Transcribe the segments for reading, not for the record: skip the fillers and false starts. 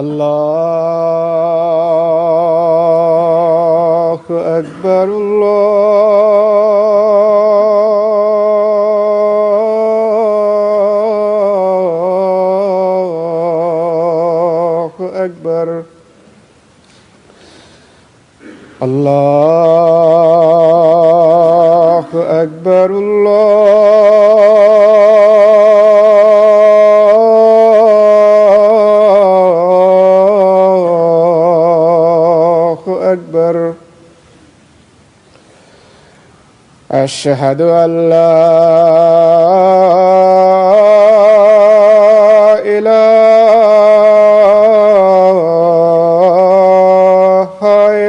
الله أكبر الله أكبر الله أكبر أكبر. أشهد أن لا إله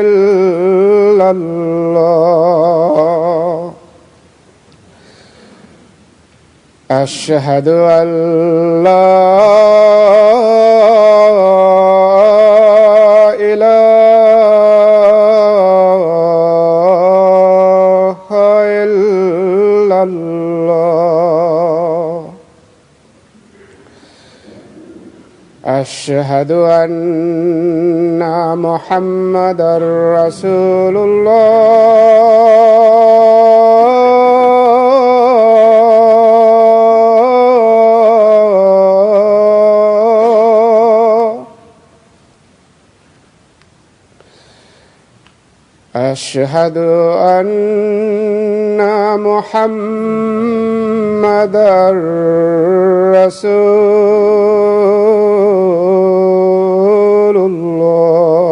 إلا الله. أشهد أن لا أشهد أن محمدًا رسول الله. أشهد أن محمدًا رسول الله.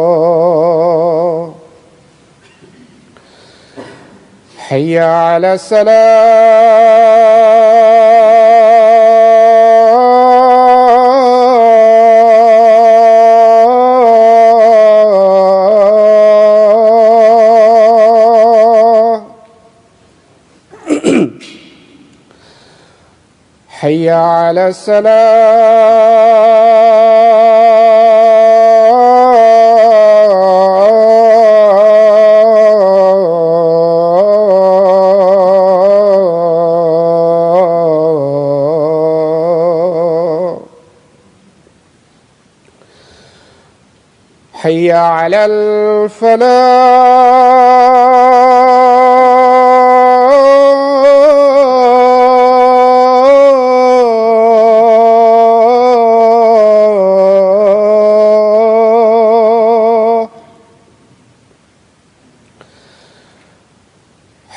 حي على حي على حي على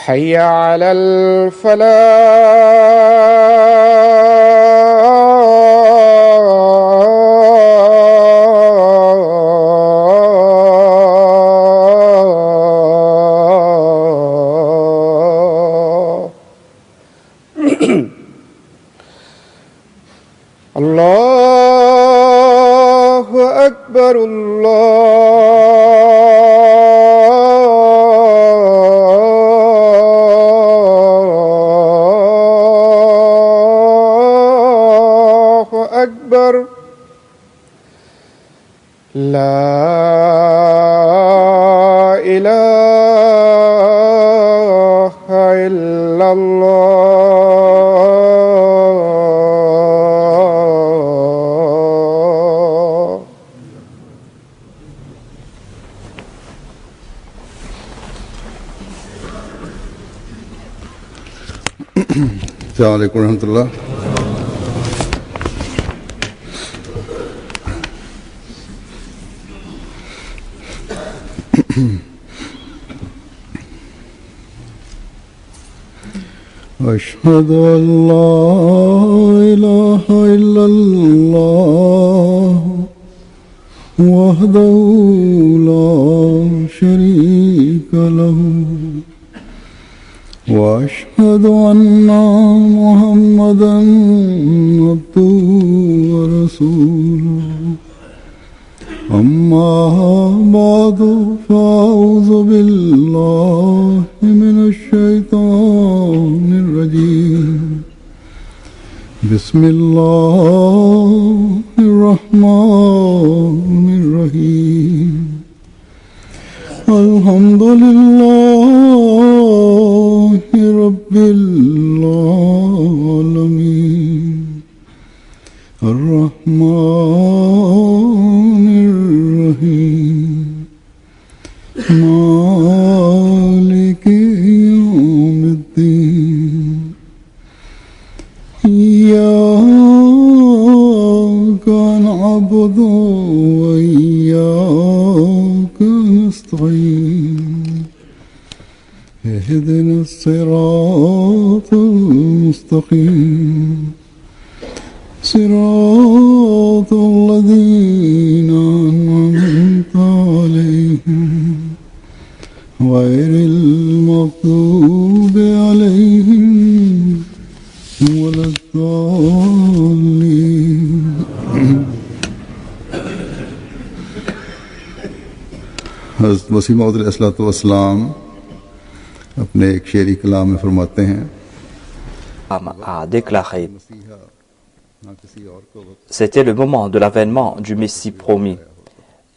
حي على الله أكبر الله أكبر. لا إله إلا الله. السلام عليكم ورحمة الله. أشهد أن لا إله إلا الله وحده لا شريك له وأشهد أشهد أن محمدا عبده ورسوله أما بعد فأعوذ بالله من الشيطان الرجيم بسم الله الرحمن الرحيم الحمد لله رب العالمين الرحمن الرحيم مالك يوم الدين إياك نعبد وإياك نستعين اهدنا الصراط المستقيم صراط الذين أنعمت عليهم غير المغضوب عليهم ولا الضالين حضرت مسیح موعود علیہ الصلوۃ والسلام अपने एक शेरी कलाम में फरमाते हैं a déclaré: c'était le moment de l'avènement du Messie promis.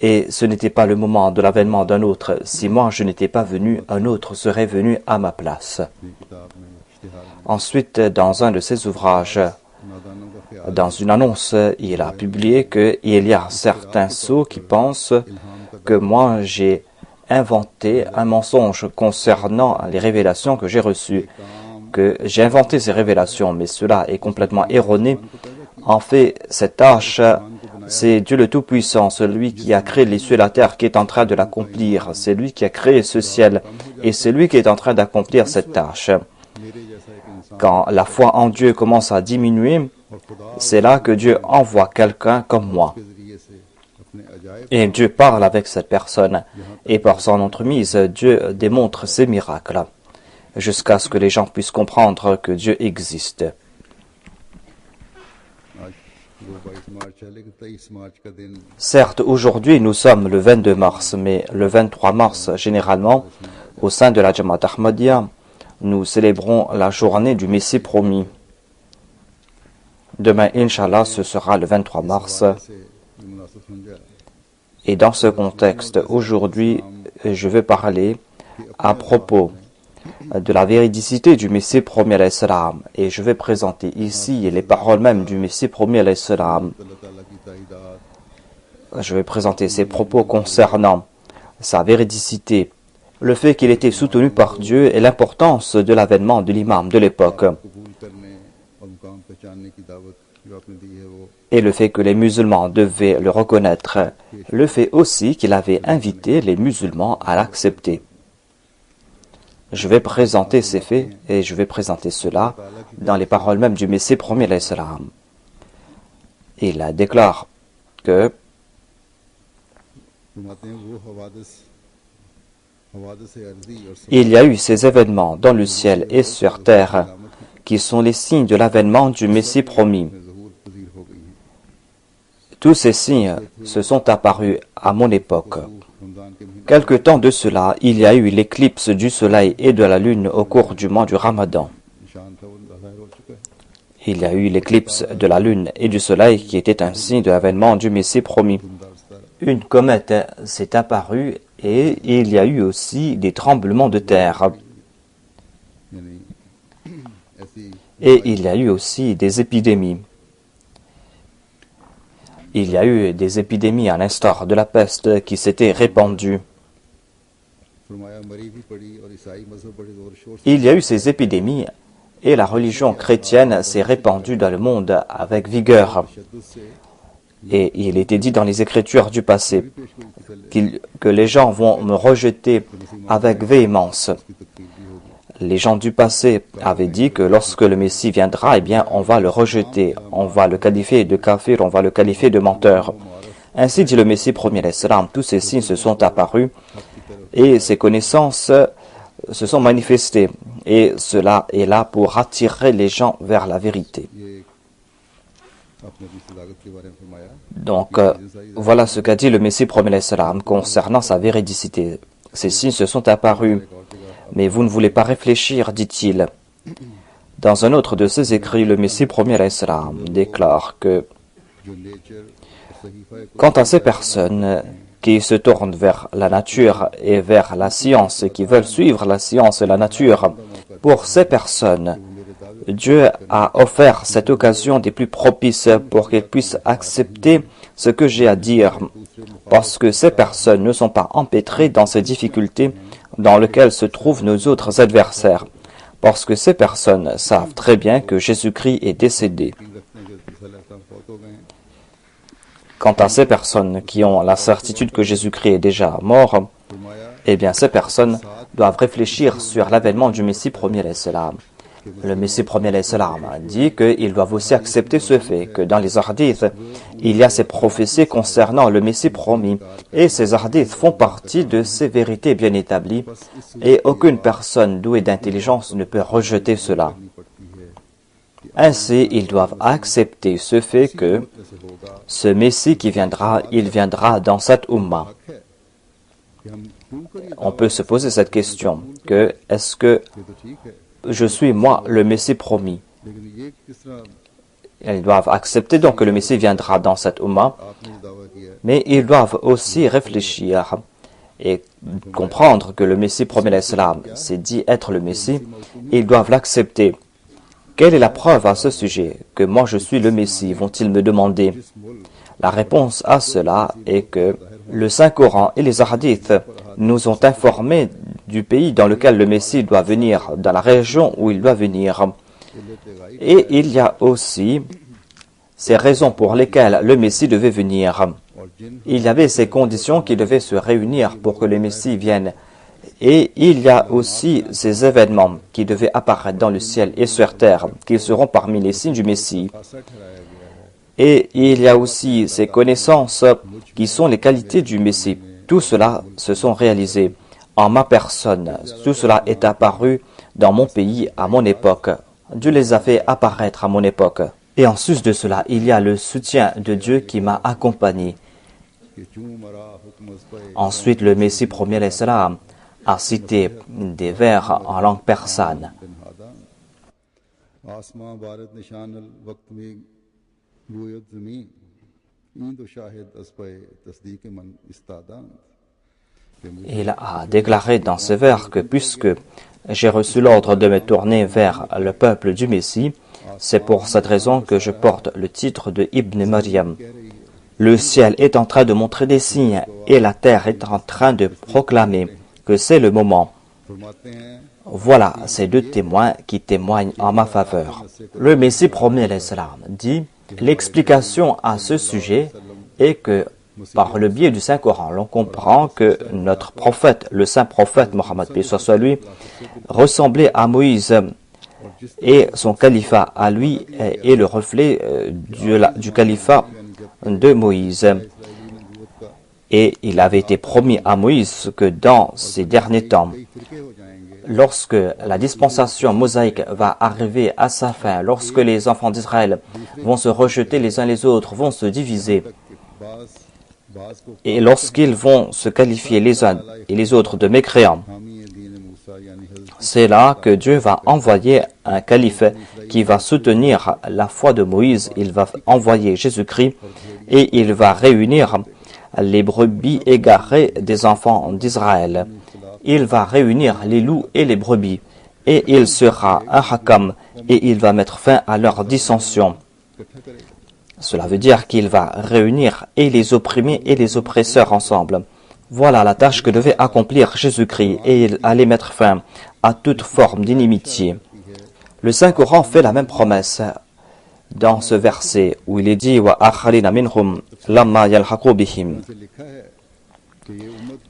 Et ce n'était pas le moment de l'avènement d'un autre. Si moi je n'étais pas venu, un autre serait venu à ma place. Ensuite, dans un de ses ouvrages, dans une annonce, il a publié qu'il y a certains sots qui pensent que moi j'ai inventé un mensonge concernant les révélations que j'ai reçues, que j'ai inventé ces révélations, mais cela est complètement erroné. En fait, cette tâche, c'est Dieu le Tout-Puissant, celui qui a créé les cieux et la terre, qui est en train de l'accomplir. C'est lui qui a créé ce ciel et c'est lui qui est en train d'accomplir cette tâche. Quand la foi en Dieu commence à diminuer, c'est là que Dieu envoie quelqu'un comme moi. Et Dieu parle avec cette personne. Et par son entremise, Dieu démontre ses miracles, jusqu'à ce que les gens puissent comprendre que Dieu existe. Certes, aujourd'hui, nous sommes le 22 mars, mais le 23 mars, généralement, au sein de la Jamaat Ahmadiyya, nous célébrons la journée du Messie promis. Demain, Inch'Allah, ce sera le 23 mars. Et dans ce contexte, aujourd'hui, je vais parler à propos de la véridicité du Messie promis alayhi salam. Et je vais présenter ici les paroles même du Messie promis alayhi salam. Je vais présenter ses propos concernant sa véridicité, le fait qu'il était soutenu par Dieu et l'importance de l'avènement de l'imam de l'époque. Et le fait que les musulmans devaient le reconnaître, le fait aussi qu'il avait invité les musulmans à l'accepter. Je vais présenter ces faits et je vais présenter cela dans les paroles même du Messie promis alayhi salam. Il déclare que il y a eu ces événements dans le ciel et sur terre qui sont les signes de l'avènement du Messie promis. Tous ces signes se sont apparus à mon époque. Quelque temps de cela, il y a eu l'éclipse du soleil et de la lune au cours du mois du Ramadan. Il y a eu l'éclipse de la lune et du soleil qui était un signe de l'avènement du Messie promis. Une comète s'est apparue et il y a eu aussi des tremblements de terre. Et il y a eu aussi des épidémies. Il y a eu des épidémies à l'instar de la peste qui s'étaient répandues. Il y a eu ces épidémies et la religion chrétienne s'est répandue dans le monde avec vigueur. Et il était dit dans les Écritures du passé que les gens vont me rejeter avec véhémence. Les gens du passé avaient dit que lorsque le Messie viendra, eh bien, on va le rejeter, on va le qualifier de kafir, on va le qualifier de menteur. Ainsi dit le Messie premier, tous ces signes se sont apparus et ces connaissances se sont manifestés et cela est là pour attirer les gens vers la vérité. Donc, voilà ce qu'a dit le Messie promet salam concernant sa véridicité. Ces signes se sont apparus, mais vous ne voulez pas réfléchir, dit-il. Dans un autre de ses écrits, le Messie promet salam déclare que quant à ces personnes qui se tournent vers la nature et vers la science, qui veulent suivre la science et la nature, pour ces personnes, Dieu a offert cette occasion des plus propices pour qu'elles puissent accepter ce que j'ai à dire, parce que ces personnes ne sont pas empêtrées dans ces difficultés dans lesquelles se trouvent nos autres adversaires, parce que ces personnes savent très bien que Jésus-Christ est décédé. Quant à ces personnes qui ont la certitude que Jésus-Christ est déjà mort, eh bien ces personnes doivent réfléchir sur l'avènement du Messie premier l'Islam. Le Messie premier l'Islam dit qu'ils doivent aussi accepter ce fait que dans les hadiths, il y a ces prophéties concernant le Messie promis et ces hadiths font partie de ces vérités bien établies et aucune personne douée d'intelligence ne peut rejeter cela. Ainsi, ils doivent accepter ce fait que ce Messie qui viendra, il viendra dans cette Ummah. On peut se poser cette question, que est-ce que je suis moi le Messie promis? Ils doivent accepter donc que le Messie viendra dans cette Ummah, mais ils doivent aussi réfléchir et comprendre que le Messie promis l'Islam, c'est dit être le Messie, ils doivent l'accepter. Quelle est la preuve à ce sujet que moi je suis le Messie, vont-ils me demander? La réponse à cela est que le Saint-Coran et les hadiths nous ont informés du pays dans lequel le Messie doit venir, dans la région où il doit venir. Et il y a aussi ces raisons pour lesquelles le Messie devait venir. Il y avait ces conditions qui devaient se réunir pour que le Messie vienne. Et il y a aussi ces événements qui devaient apparaître dans le ciel et sur terre, qui seront parmi les signes du Messie. Et il y a aussi ces connaissances qui sont les qualités du Messie. Tout cela se sont réalisés en ma personne. Tout cela est apparu dans mon pays à mon époque. Dieu les a fait apparaître à mon époque. Et en sus de cela, il y a le soutien de Dieu qui m'a accompagné. Ensuite, le Messie premier l'Islam a cité des vers en langue persane. Il a déclaré dans ce vers que puisque j'ai reçu l'ordre de me tourner vers le peuple du Messie, c'est pour cette raison que je porte le titre de Ibn Maryam. Le ciel est en train de montrer des signes et la terre est en train de proclamer que c'est le moment. Voilà ces deux témoins qui témoignent en ma faveur. Le Messie premier l'Islam dit, l'explication à ce sujet est que par le biais du Saint-Coran, l'on comprend que notre prophète, le saint prophète Mohammed, paix soit sur lui, ressemblait à Moïse et son califat à lui est le reflet du califat de Moïse. Et il avait été promis à Moïse que dans ces derniers temps, lorsque la dispensation mosaïque va arriver à sa fin, lorsque les enfants d'Israël vont se rejeter les uns les autres, vont se diviser, et lorsqu'ils vont se qualifier les uns et les autres de mécréants, c'est là que Dieu va envoyer un calife qui va soutenir la foi de Moïse. Il va envoyer Jésus-Christ et il va réunir les brebis égarées des enfants d'Israël. Il va réunir les loups et les brebis et il sera un hakam et il va mettre fin à leur dissension. Cela veut dire qu'il va réunir et les opprimés et les oppresseurs ensemble. Voilà la tâche que devait accomplir Jésus-Christ et il allait mettre fin à toute forme d'inimitié. Le Saint-Coran fait la même promesse dans ce verset où il est dit wa akharina minhum lamma yalhaqu bihim.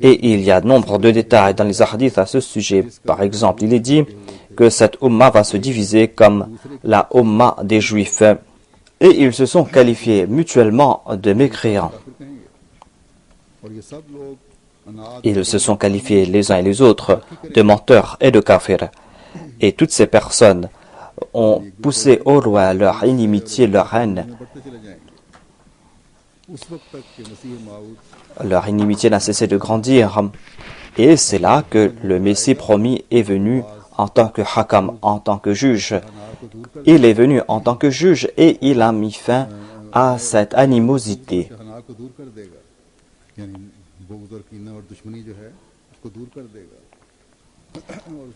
Et il y a nombre de détails dans les hadiths à ce sujet. Par exemple, il est dit que cette Ummah va se diviser comme la Ummah des Juifs. Et ils se sont qualifiés mutuellement de mécréants. Ils se sont qualifiés les uns et les autres de menteurs et de kafirs. Et toutes ces personnes ont poussé au loin leur inimitié, leur haine. Leur inimitié n'a cessé de grandir. Et c'est là que le Messie promis est venu en tant que hakam, en tant que juge. Il est venu en tant que juge et il a mis fin à cette animosité.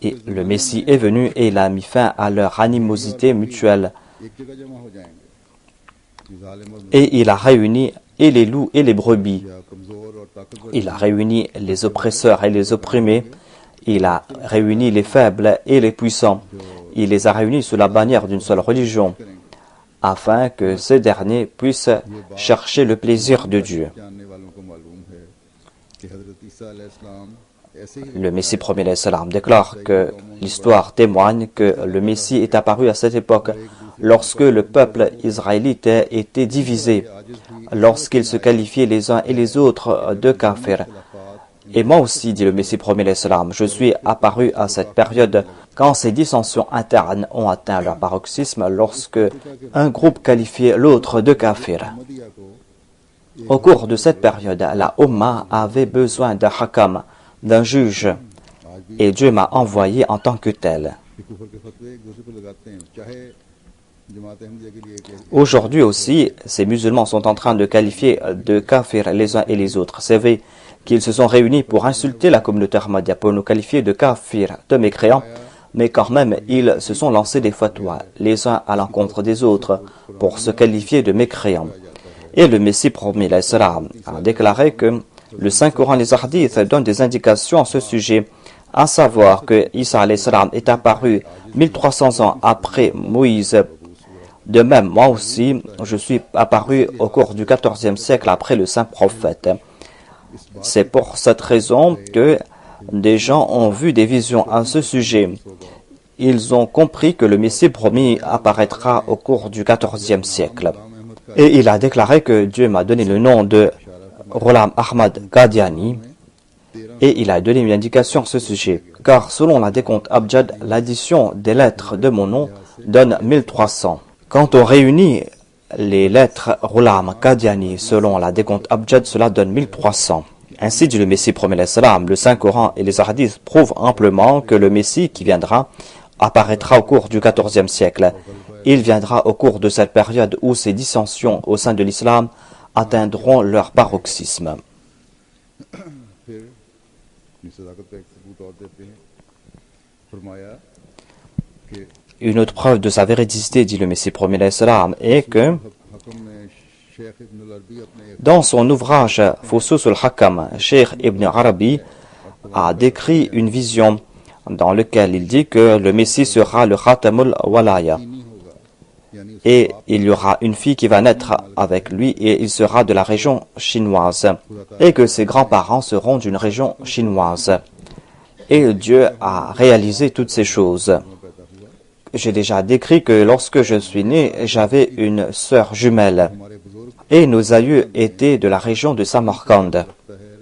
Et le Messie est venu et il a mis fin à leur animosité mutuelle. Et il a réuni et les loups et les brebis. Il a réuni les oppresseurs et les opprimés. Il a réuni les faibles et les puissants. Il les a réunis sous la bannière d'une seule religion, afin que ces derniers puissent chercher le plaisir de Dieu. Le Messie premier déclare que l'histoire témoigne que le Messie est apparu à cette époque lorsque le peuple israélite était divisé, lorsqu'ils se qualifiaient les uns et les autres de kafirs. Et moi aussi, dit le Messie premier je suis apparu à cette période quand ces dissensions internes ont atteint leur paroxysme, lorsque un groupe qualifiait l'autre de kafir. Au cours de cette période, la Ummah avait besoin d'un hakam, d'un juge, et Dieu m'a envoyé en tant que tel. Aujourd'hui aussi, ces musulmans sont en train de qualifier de kafir les uns et les autres. C'est vrai qu'ils se sont réunis pour insulter la communauté ahmadiyya, pour nous qualifier de kafir, de mécréants, mais quand même, ils se sont lancés des fatwas, les uns à l'encontre des autres, pour se qualifier de mécréants. Et le Messie promis a déclaré que le Saint-Coran et les hadiths donnent des indications à ce sujet, à savoir que Isa est apparu 1300 ans après Moïse. De même, moi aussi, je suis apparu au cours du XIVe siècle après le saint prophète. C'est pour cette raison que des gens ont vu des visions à ce sujet. Ils ont compris que le Messie promis apparaîtra au cours du XIVe siècle. Et il a déclaré que Dieu m'a donné le nom de Ghulam Ahmad Qadiani et il a donné une indication à ce sujet. Car selon la décompte Abjad, l'addition des lettres de mon nom donne 1300. Quand on réunit les lettres Ghulam Qadiani selon la décompte Abjad, cela donne 1300. Ainsi dit le Messie premier le Saint-Coran et les hadiths prouvent amplement que le Messie qui viendra apparaîtra au cours du XIVe siècle. Il viendra au cours de cette période où ces dissensions au sein de l'islam atteindront leur paroxysme. Une autre preuve de sa véridicité, dit le Messie premier est que dans son ouvrage Fusus al-Hakam, Cheikh Ibn Arabi a décrit une vision dans laquelle il dit que le Messie sera le Khatamul Walaya. Et il y aura une fille qui va naître avec lui et il sera de la région chinoise. Et que ses grands-parents seront d'une région chinoise. Et Dieu a réalisé toutes ces choses. J'ai déjà décrit que lorsque je suis né, j'avais une sœur jumelle. Et nos aïeux étaient de la région de Samarkand.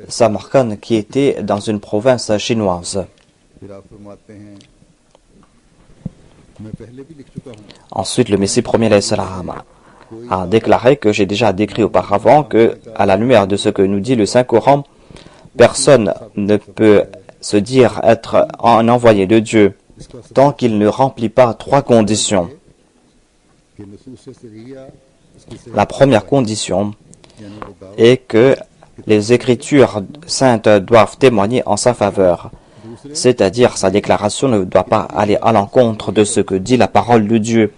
Samarkand qui était dans une province chinoise. Ensuite, le Messie premier a déclaré que j'ai déjà décrit auparavant que, à la lumière de ce que nous dit le Saint-Coran, personne ne peut se dire être un envoyé de Dieu tant qu'il ne remplit pas 3 conditions. La première condition est que les Écritures saintes doivent témoigner en sa faveur, c'est-à-dire sa déclaration ne doit pas aller à l'encontre de ce que dit la parole de Dieu.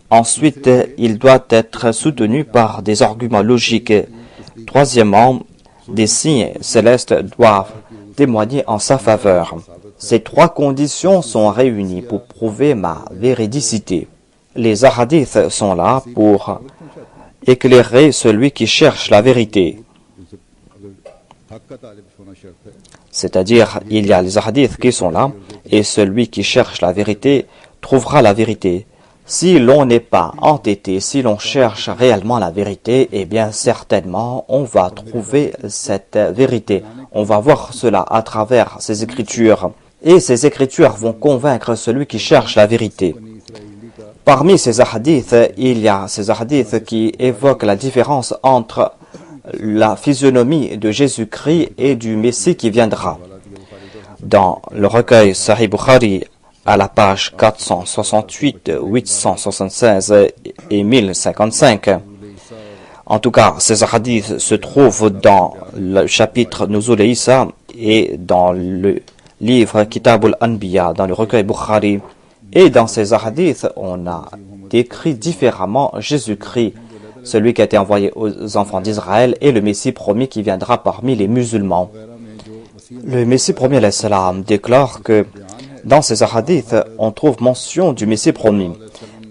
Ensuite, il doit être soutenu par des arguments logiques. Troisièmement, des signes célestes doivent témoigner en sa faveur. Ces 3 conditions sont réunies pour prouver ma véridicité. Les hadiths sont là pour éclairer celui qui cherche la vérité. C'est-à-dire, il y a les hadiths qui sont là, et celui qui cherche la vérité trouvera la vérité. Si l'on n'est pas entêté, si l'on cherche réellement la vérité, eh bien certainement on va trouver cette vérité. On va voir cela à travers ces écritures. Et ces écritures vont convaincre celui qui cherche la vérité. Parmi ces hadiths, il y a ces hadiths qui évoquent la différence entre la physionomie de Jésus-Christ et du Messie qui viendra. Dans le recueil Sahih Bukhari, à la page 468, 876 et 1055. En tout cas, ces hadiths se trouvent dans le chapitre Nuzul Isa et dans le livre Kitab al-Anbiya, dans le recueil Bukhari. Et dans ces hadiths, on a décrit différemment Jésus-Christ, celui qui a été envoyé aux enfants d'Israël, et le Messie promis qui viendra parmi les musulmans. Le Messie promis, alayhi salam, déclare que dans ces hadiths, on trouve mention du Messie promis.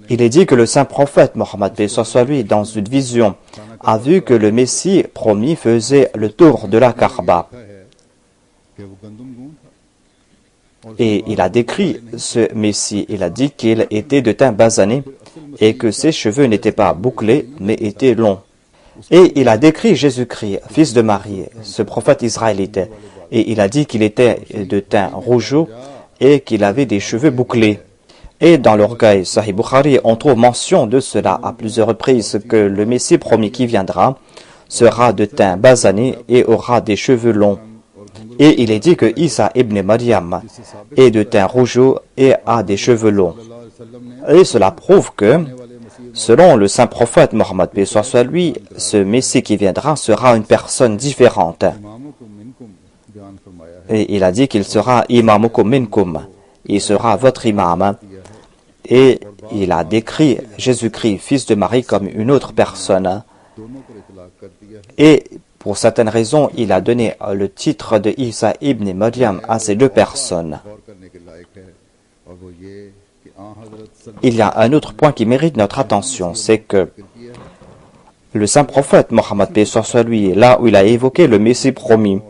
Il est dit que le saint prophète Mohammed, paix soit lui, dans une vision, a vu que le Messie promis faisait le tour de la Kaaba. Et il a décrit ce Messie. Il a dit qu'il était de teint basané et que ses cheveux n'étaient pas bouclés, mais étaient longs. Et il a décrit Jésus-Christ, fils de Marie, ce prophète israélite. Et il a dit qu'il était de teint rougeau et qu'il avait des cheveux bouclés. Et dans le recueil Sahih Bukhari, on trouve mention de cela à plusieurs reprises, que le Messie promis qui viendra sera de teint basané et aura des cheveux longs. Et il est dit que Isa ibn Maryam est de teint rougeau et a des cheveux longs. Et cela prouve que, selon le saint prophète Mohammed, paix soit lui, ce Messie qui viendra sera une personne différente. Et il a dit qu'il sera imamukum minkum, il sera votre imam. Et il a décrit Jésus-Christ, fils de Marie, comme une autre personne. Et pour certaines raisons, il a donné le titre de Isa ibn Maryam à ces deux personnes. Il y a un autre point qui mérite notre attention, c'est que le saint prophète Mohammed, paix soit lui, là où il a évoqué le Messie promis,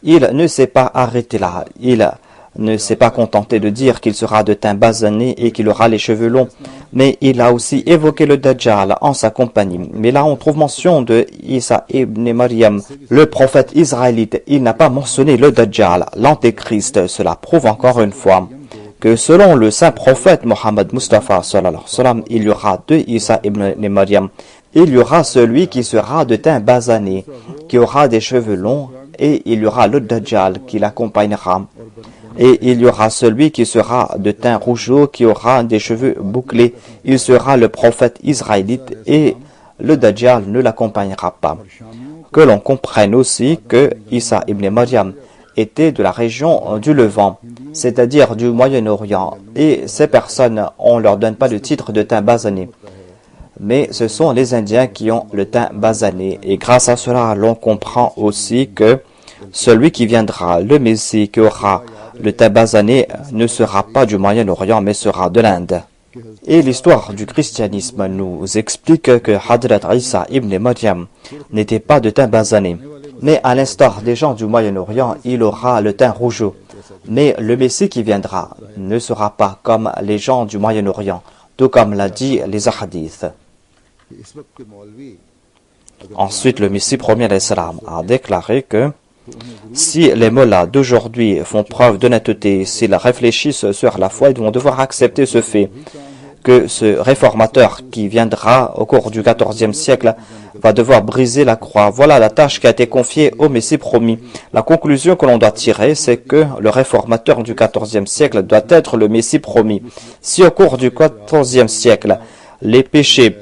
il ne s'est pas arrêté là. Il ne s'est pas contenté de dire qu'il sera de teint basané et qu'il aura les cheveux longs, mais il a aussi évoqué le Dajjal en sa compagnie. Mais là, on trouve mention de Isa ibn Maryam, le prophète israélite. Il n'a pas mentionné le Dajjal, l'antéchrist. Cela prouve encore une fois que selon le saint prophète Mohammed Mustafa, il y aura deux Isa ibn Maryam. Il y aura celui qui sera de teint basané, qui aura des cheveux longs, et il y aura le Dajjal qui l'accompagnera. Et il y aura celui qui sera de teint rougeau, qui aura des cheveux bouclés. Il sera le prophète israélite et le Dajjal ne l'accompagnera pas. Que l'on comprenne aussi que Isa ibn Maryam était de la région du Levant, c'est-à-dire du Moyen-Orient. Et ces personnes, on ne leur donne pas le titre de teint basané. Mais ce sont les Indiens qui ont le teint basané. Et grâce à cela, l'on comprend aussi que celui qui viendra, le Messie qui aura le teint basané, ne sera pas du Moyen-Orient, mais sera de l'Inde. Et l'histoire du christianisme nous explique que Hadrat Isa ibn Maryam n'était pas de teint basané. Mais à l'instar des gens du Moyen-Orient, il aura le teint rougeau. Mais le Messie qui viendra ne sera pas comme les gens du Moyen-Orient, tout comme l'a dit les hadiths. Ensuite, le Messie premier a déclaré que si les mollahs d'aujourd'hui font preuve d'honnêteté, s'ils réfléchissent sur la foi, ils vont devoir accepter ce fait, que ce réformateur qui viendra au cours du XIVe siècle va devoir briser la croix. Voilà la tâche qui a été confiée au Messie promis. La conclusion que l'on doit tirer, c'est que le réformateur du XIVe siècle doit être le Messie promis. Si au cours du XIVe siècle, les péchés,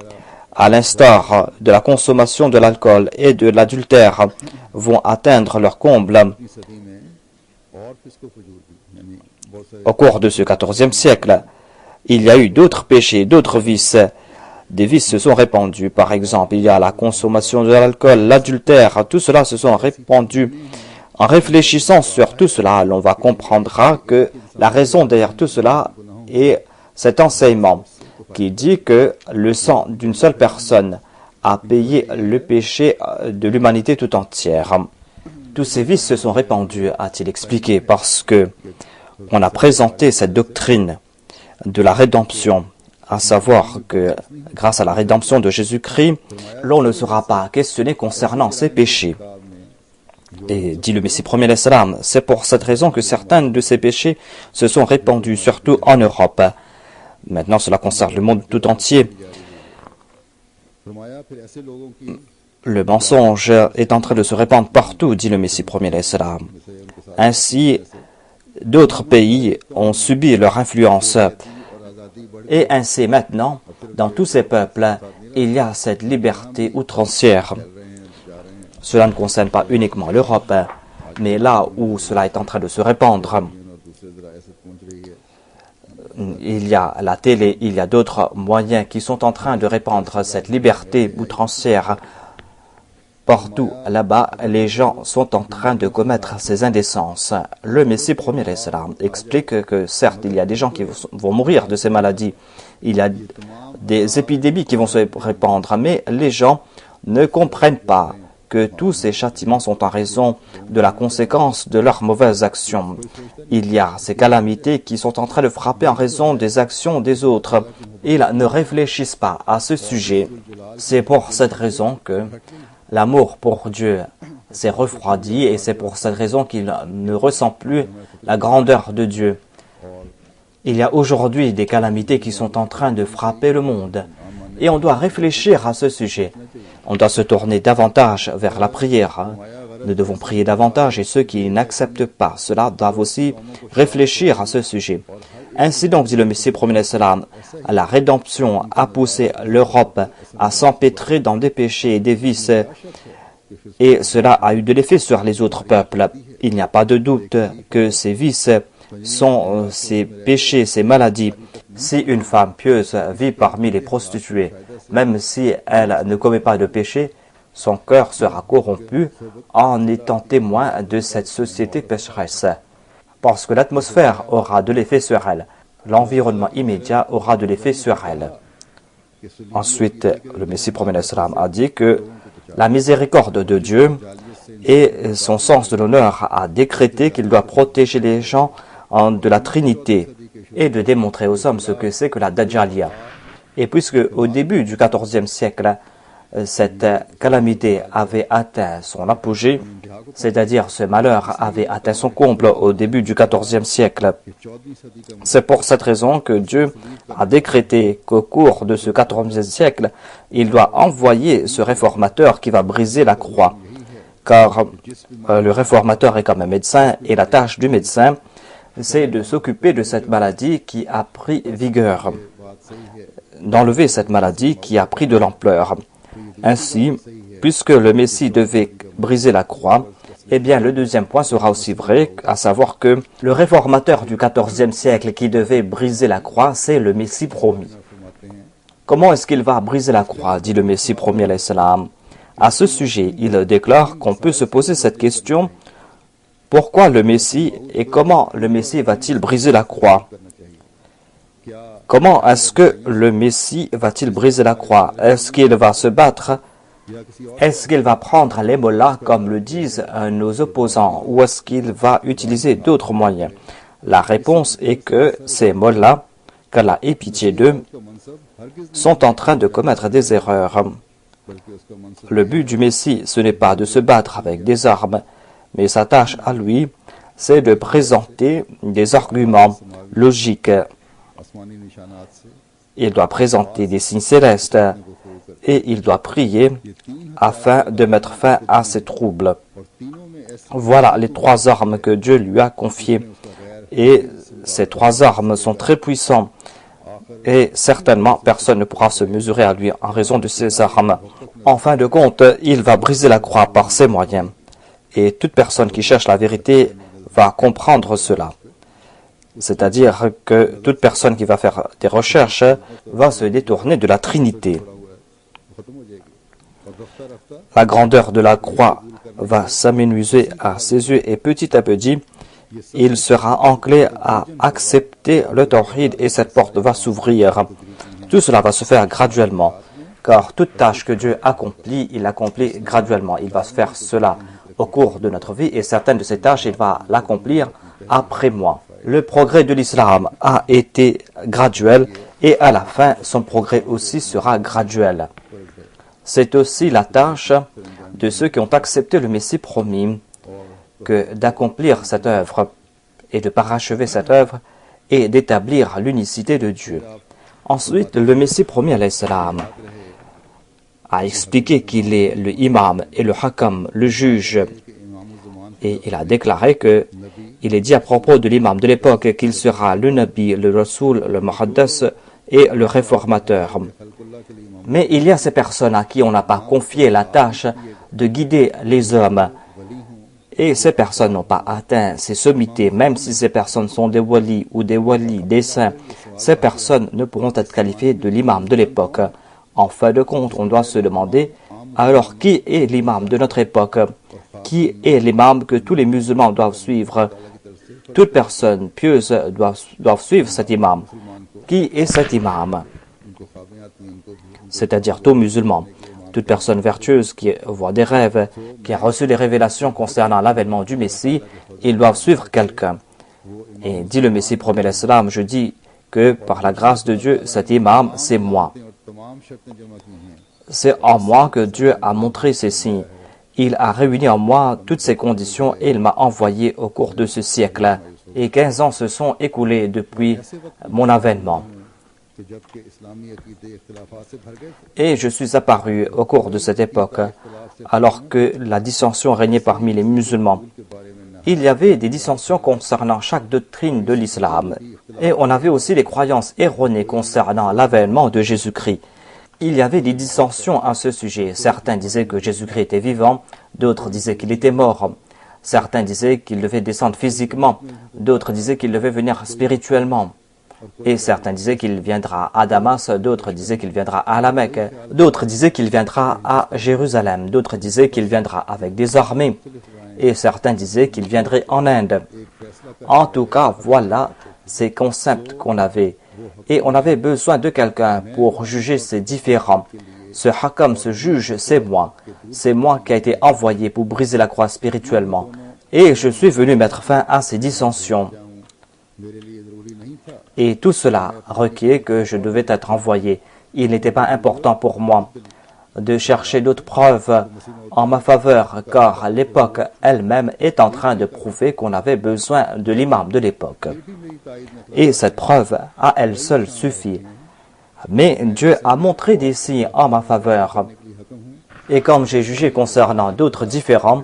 à l'instar de la consommation de l'alcool et de l'adultère, vont atteindre leur comble, au cours de ce XIVe siècle, il y a eu d'autres péchés, d'autres vices. Des vices se sont répandus. Par exemple, il y a la consommation de l'alcool, l'adultère, tout cela se sont répandus. En réfléchissant sur tout cela, l'on va comprendre que la raison derrière tout cela est cet enseignement qui dit que le sang d'une seule personne a payé le péché de l'humanité tout entière. Tous ces vices se sont répandus, a-t-il expliqué, parce que on a présenté cette doctrine de la rédemption à savoir que grâce à la rédemption de Jésus-Christ, l'on ne sera pas questionné concernant ses péchés. Et dit le Messie premier l'Islam, c'est pour cette raison que certains de ces péchés se sont répandus, surtout en Europe. Maintenant, cela concerne le monde tout entier. Le mensonge est en train de se répandre partout, dit le Messie premier l'Islam. Ainsi, d'autres pays ont subi leur influence. Et ainsi maintenant, dans tous ces peuples, il y a cette liberté outrancière. Cela ne concerne pas uniquement l'Europe, mais là où cela est en train de se répandre, il y a la télé, il y a d'autres moyens qui sont en train de répandre cette liberté outrancière. Partout là-bas, les gens sont en train de commettre ces indécences. Le Messie premier l'Islam explique que certes, il y a des gens qui vont mourir de ces maladies. Il y a des épidémies qui vont se répandre, mais les gens ne comprennent pas que tous ces châtiments sont en raison de la conséquence de leurs mauvaises actions. Il y a ces calamités qui sont en train de frapper en raison des actions des autres. Ils ne réfléchissent pas à ce sujet. C'est pour cette raison que l'amour pour Dieu s'est refroidi et c'est pour cette raison qu'il ne ressent plus la grandeur de Dieu. Il y a aujourd'hui des calamités qui sont en train de frapper le monde et on doit réfléchir à ce sujet. On doit se tourner davantage vers la prière. Nous devons prier davantage et ceux qui n'acceptent pas cela doivent aussi réfléchir à ce sujet. Ainsi donc, dit le Messie premier l'Islam, la rédemption a poussé l'Europe à s'empêtrer dans des péchés et des vices et cela a eu de l'effet sur les autres peuples. Il n'y a pas de doute que ces vices sont ces péchés, ces maladies. Si une femme pieuse vit parmi les prostituées, même si elle ne commet pas de péché, son cœur sera corrompu en étant témoin de cette société pécheresse. Parce que l'atmosphère aura de l'effet sur elle. L'environnement immédiat aura de l'effet sur elle. Ensuite, le Messie premier l'Islam a dit que la miséricorde de Dieu et son sens de l'honneur a décrété qu'il doit protéger les gens de la Trinité et de démontrer aux hommes ce que c'est que la Dajjalia. Et puisque au début du XIVe siècle, cette calamité avait atteint son apogée, c'est-à-dire ce malheur avait atteint son comble au début du XIVe siècle. C'est pour cette raison que Dieu a décrété qu'au cours de ce XIVe siècle, il doit envoyer ce réformateur qui va briser la croix. Car le réformateur est comme un médecin et la tâche du médecin, c'est de s'occuper de cette maladie qui a pris vigueur, d'enlever cette maladie qui a pris de l'ampleur. Ainsi, puisque le Messie devait briser la croix, eh bien le deuxième point sera aussi vrai, à savoir que le réformateur du XIVe siècle qui devait briser la croix, c'est le Messie promis. Comment est-ce qu'il va briser la croix, dit le Messie premier l'Islam. À ce sujet, il déclare qu'on peut se poser cette question: pourquoi le Messie et comment le Messie va-t-il briser la croix? Comment est-ce que le Messie va-t-il briser la croix? Est-ce qu'il va se battre? Est-ce qu'il va prendre les mollahs comme le disent nos opposants? Ou est-ce qu'il va utiliser d'autres moyens? La réponse est que ces mollahs, qu'Allah ait pitié d'eux, sont en train de commettre des erreurs. Le but du Messie, ce n'est pas de se battre avec des armes, mais sa tâche à lui, c'est de présenter des arguments logiques. Il doit présenter des signes célestes et il doit prier afin de mettre fin à ces troubles. Voilà les trois armes que Dieu lui a confiées. Et ces trois armes sont très puissantes. Et certainement, personne ne pourra se mesurer à lui en raison de ces armes. En fin de compte, il va briser la croix par ses moyens. Et toute personne qui cherche la vérité va comprendre cela. C'est-à-dire que toute personne qui va faire des recherches va se détourner de la Trinité. La grandeur de la croix va s'amenuiser à ses yeux et petit à petit, il sera enclin à accepter le tawhid et cette porte va s'ouvrir. Tout cela va se faire graduellement, car toute tâche que Dieu accomplit, il l'accomplit graduellement. Il va se faire cela au cours de notre vie et certaines de ces tâches, il va l'accomplir après moi. Le progrès de l'islam a été graduel Et à la fin, son progrès aussi sera graduel. C'est aussi la tâche de ceux qui ont accepté le Messie promis que d'accomplir cette œuvre et de parachever cette œuvre et d'établir l'unicité de Dieu. Ensuite, le Messie promis alayhi salam a expliqué qu'il est le imam et le hakam, le juge, et il a déclaré que il est dit à propos de l'imam de l'époque qu'il sera le nabi, le rasoul, le muhaddas et le réformateur. Mais il y a ces personnes à qui on n'a pas confié la tâche de guider les hommes. Et ces personnes n'ont pas atteint ces sommités, même si ces personnes sont des walis ou des walis, des saints. Ces personnes ne pourront être qualifiées de l'imam de l'époque. En fin de compte, on doit se demander, alors qui est l'imam de notre époque? Qui est l'imam que tous les musulmans doivent suivre? Toute personne pieuse doivent suivre cet imam. Qui est cet imam? C'est-à-dire tout musulman. Toute personne vertueuse qui voit des rêves, qui a reçu des révélations concernant l'avènement du Messie, ils doivent suivre quelqu'un. Et dit le Messie promet l'Islam, je dis que par la grâce de Dieu, cet imam, c'est moi. C'est en moi que Dieu a montré ces signes. Il a réuni en moi toutes ces conditions et il m'a envoyé au cours de ce siècle. Et 15 ans se sont écoulés depuis mon avènement. Et je suis apparu au cours de cette époque, alors que la dissension régnait parmi les musulmans. Il y avait des dissensions concernant chaque doctrine de l'islam. Et on avait aussi les croyances erronées concernant l'avènement de Jésus-Christ. Il y avait des dissensions à ce sujet. Certains disaient que Jésus-Christ était vivant, d'autres disaient qu'il était mort. Certains disaient qu'il devait descendre physiquement, d'autres disaient qu'il devait venir spirituellement. Et certains disaient qu'il viendra à Damas, d'autres disaient qu'il viendra à la Mecque, d'autres disaient qu'il viendra à Jérusalem, d'autres disaient qu'il viendra avec des armées, et certains disaient qu'il viendrait en Inde. En tout cas, voilà ces concepts qu'on avait. Et on avait besoin de quelqu'un pour juger ces différends. Ce hakam, ce juge, c'est moi. C'est moi qui a été envoyé pour briser la croix spirituellement. Et je suis venu mettre fin à ces dissensions. Et tout cela requiert que je devais être envoyé. Il n'était pas important pour moi de chercher d'autres preuves en ma faveur, car l'époque elle-même est en train de prouver qu'on avait besoin de l'imam de l'époque. Et cette preuve à elle seule suffit. Mais Dieu a montré des signes en ma faveur. Et comme j'ai jugé concernant d'autres différends,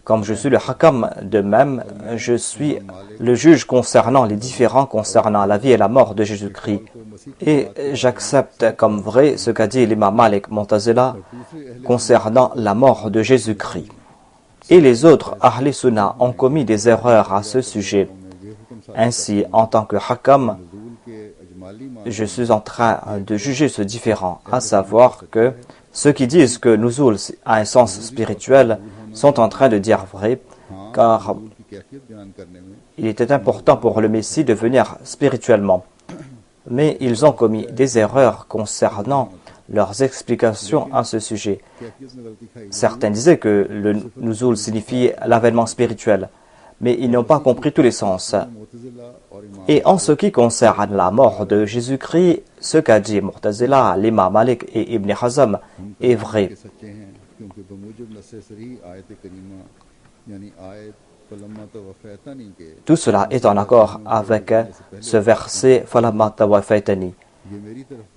comme je suis le hakam de même, je suis le juge concernant les différends concernant la vie et la mort de Jésus-Christ. Et j'accepte comme vrai ce qu'a dit l'imam Malik Mu'tazila concernant la mort de Jésus-Christ. Et les autres Ahl Sunnah ont commis des erreurs à ce sujet. Ainsi, en tant que hakam, je suis en train de juger ce différend, à savoir que ceux qui disent que Nuzul a un sens spirituel sont en train de dire vrai, car il était important pour le Messie de venir spirituellement. Mais ils ont commis des erreurs concernant leurs explications à ce sujet. Certains disaient que le Nuzul signifiait l'avènement spirituel, mais ils n'ont pas compris tous les sens. Et en ce qui concerne la mort de Jésus-Christ, ce qu'a dit Mu'tazila, l'imam Malik et Ibn Hazm est vrai. Tout cela est en accord avec ce verset « Falamma tawaffaytani ».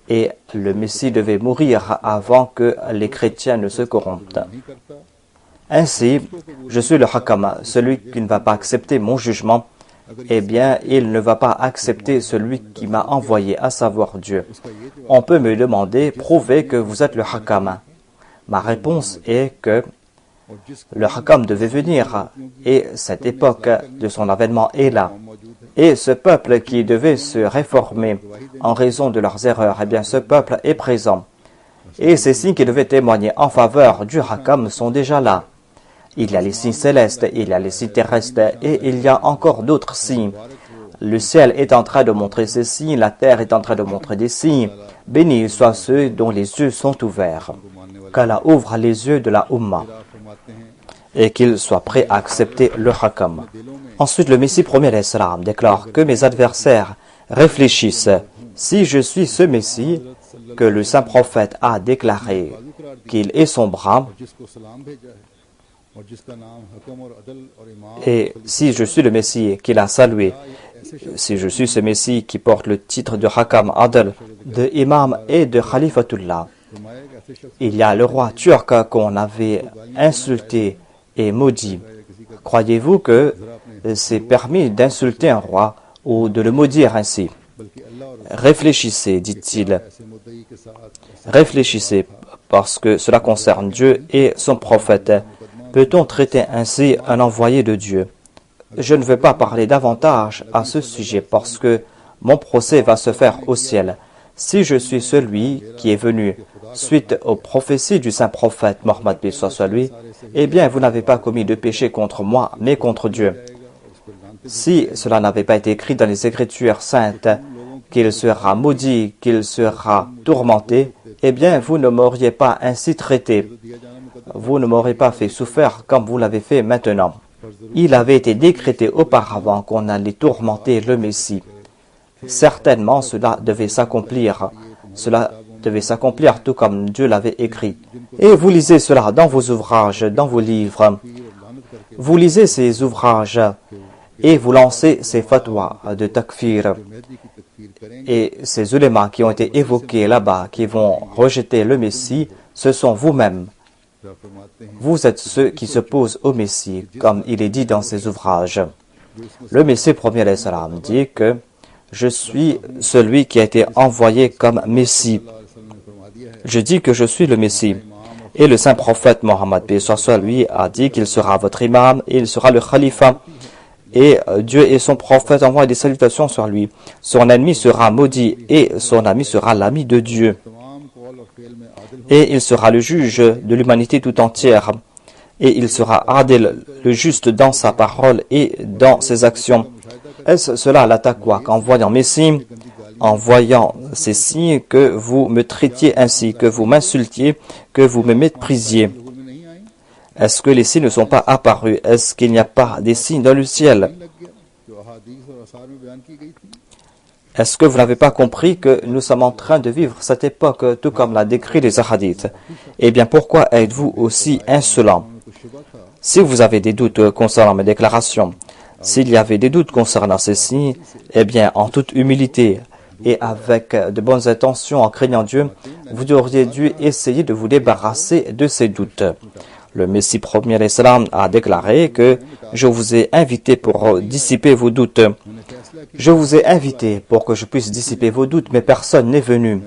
Et le Messie devait mourir avant que les chrétiens ne se corrompent. Ainsi, je suis le hakam, celui qui ne va pas accepter mon jugement, eh bien, il ne va pas accepter celui qui m'a envoyé, à savoir Dieu. On peut me demander, prouvez que vous êtes le hakam. Ma réponse est que le hakam devait venir, et cette époque de son avènement est là. Et ce peuple qui devait se réformer en raison de leurs erreurs, eh bien, ce peuple est présent. Et ces signes qui devaient témoigner en faveur du hakam sont déjà là. Il y a les signes célestes, il y a les signes terrestres et il y a encore d'autres signes. Le ciel est en train de montrer ces signes, la terre est en train de montrer des signes. Bénis soient ceux dont les yeux sont ouverts. Qu'Allah ouvre les yeux de la Ummah et qu'ils soient prêts à accepter le hakam. Ensuite, le Messie promet alayhi salam déclare que mes adversaires réfléchissent Si je suis ce Messie que le saint prophète a déclaré qu'il est son bras, et si je suis le Messie qu'il a salué, si je suis ce Messie qui porte le titre de Hakam Adl, de Imam et de Khalifatullah, il y a le roi turc qu'on avait insulté et maudit. Croyez-vous que c'est permis d'insulter un roi ou de le maudire ainsi? Réfléchissez, dit-il. Réfléchissez, parce que cela concerne Dieu et son prophète. Peut-on traiter ainsi un envoyé de Dieu? Je ne veux pas parler davantage à ce sujet parce que mon procès va se faire au ciel. Si je suis celui qui est venu suite aux prophéties du saint prophète Mohammed bin soit lui, eh bien vous n'avez pas commis de péché contre moi, mais contre Dieu. Si cela n'avait pas été écrit dans les Écritures saintes, qu'il sera maudit, qu'il sera tourmenté, eh bien vous ne m'auriez pas ainsi traité. Vous ne m'aurez pas fait souffrir comme vous l'avez fait maintenant. Il avait été décrété auparavant qu'on allait tourmenter le Messie. Certainement, cela devait s'accomplir. Cela devait s'accomplir tout comme Dieu l'avait écrit. Et vous lisez cela dans vos ouvrages, dans vos livres. Vous lisez ces ouvrages et vous lancez ces fatwas de takfir. Et ces ulémas qui ont été évoqués là-bas, qui vont rejeter le Messie, ce sont vous-mêmes. Vous êtes ceux qui s'opposent au Messie, comme il est dit dans ces ouvrages. Le Messie premier alayhi salam dit que je suis celui qui a été envoyé comme Messie. Je dis que je suis le Messie. Et le saint prophète Mohammed lui a dit qu'il sera votre imam et il sera le khalifa. Et Dieu et son prophète envoient des salutations sur lui. Son ennemi sera maudit et son ami sera l'ami de Dieu. Et il sera le juge de l'humanité tout entière. Et il sera adil, le juste dans sa parole et dans ses actions. Est-ce cela la taqwa qu'en voyant mes signes, en voyant ces signes, que vous me traitiez ainsi, que vous m'insultiez, que vous me méprisiez? Est-ce que les signes ne sont pas apparus? Est-ce qu'il n'y a pas des signes dans le ciel? Est-ce que vous n'avez pas compris que nous sommes en train de vivre cette époque, tout comme l'a décrit les hadiths? Eh bien, pourquoi êtes-vous aussi insolent? Si vous avez des doutes concernant mes déclarations, s'il y avait des doutes concernant ces signes, eh bien, en toute humilité et avec de bonnes intentions, en craignant Dieu, vous auriez dû essayer de vous débarrasser de ces doutes. Le Messie premier alayhi salam a déclaré que je vous ai invité pour dissiper vos doutes. Je vous ai invité pour que je puisse dissiper vos doutes, mais personne n'est venu.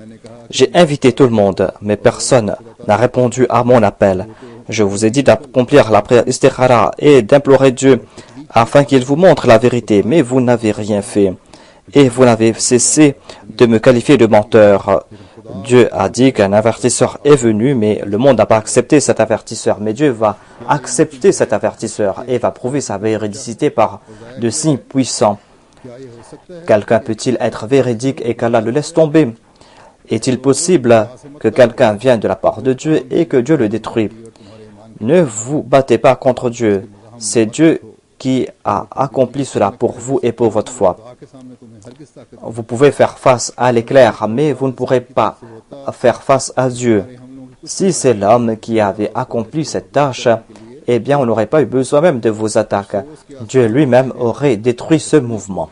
J'ai invité tout le monde, mais personne n'a répondu à mon appel. Je vous ai dit d'accomplir la prière istikhara et d'implorer Dieu afin qu'il vous montre la vérité, mais vous n'avez rien fait. Et vous n'avez cessé de me qualifier de menteur. Dieu a dit qu'un avertisseur est venu, mais le monde n'a pas accepté cet avertisseur. Mais Dieu va accepter cet avertisseur et va prouver sa véridicité par de signes puissants. Quelqu'un peut-il être véridique et qu'Allah le laisse tomber? Est-il possible que quelqu'un vienne de la part de Dieu et que Dieu le détruit? Ne vous battez pas contre Dieu. C'est Dieu qui a accompli cela pour vous et pour votre foi. Vous pouvez faire face à l'éclair, mais vous ne pourrez pas faire face à Dieu. Si c'est l'homme qui avait accompli cette tâche, eh bien on n'aurait pas eu besoin même de vos attaques. Dieu lui-même aurait détruit ce mouvement.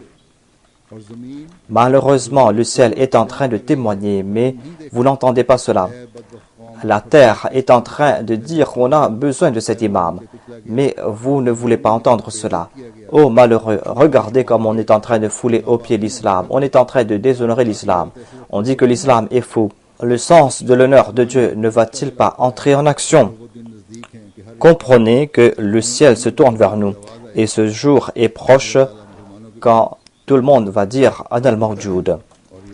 Malheureusement, le ciel est en train de témoigner, mais vous n'entendez pas cela. La terre est en train de dire qu'on a besoin de cet imam, mais vous ne voulez pas entendre cela. Oh malheureux, regardez comme on est en train de fouler aux pieds l'islam. On est en train de déshonorer l'islam. On dit que l'islam est faux. Le sens de l'honneur de Dieu ne va-t-il pas entrer en action? Comprenez que le ciel se tourne vers nous et ce jour est proche quand tout le monde va dire Ana al-Mawjoud,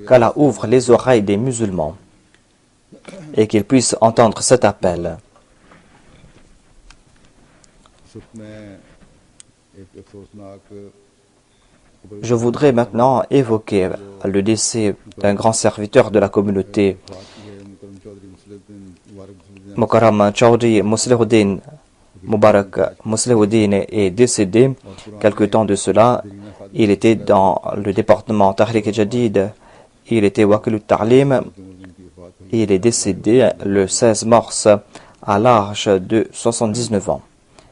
qu'Allah ouvre les oreilles des musulmans et qu'ils puissent entendre cet appel. Je voudrais maintenant évoquer le décès d'un grand serviteur de la communauté. Mukarram Chowdhury Muslihuddin Mubarak Muslihuddin est décédé quelque temps de cela. Il était dans le département Tahrik Jadid Il était Wakil Ta'lim. Il est décédé le 16 mars à l'âge de 79 ans.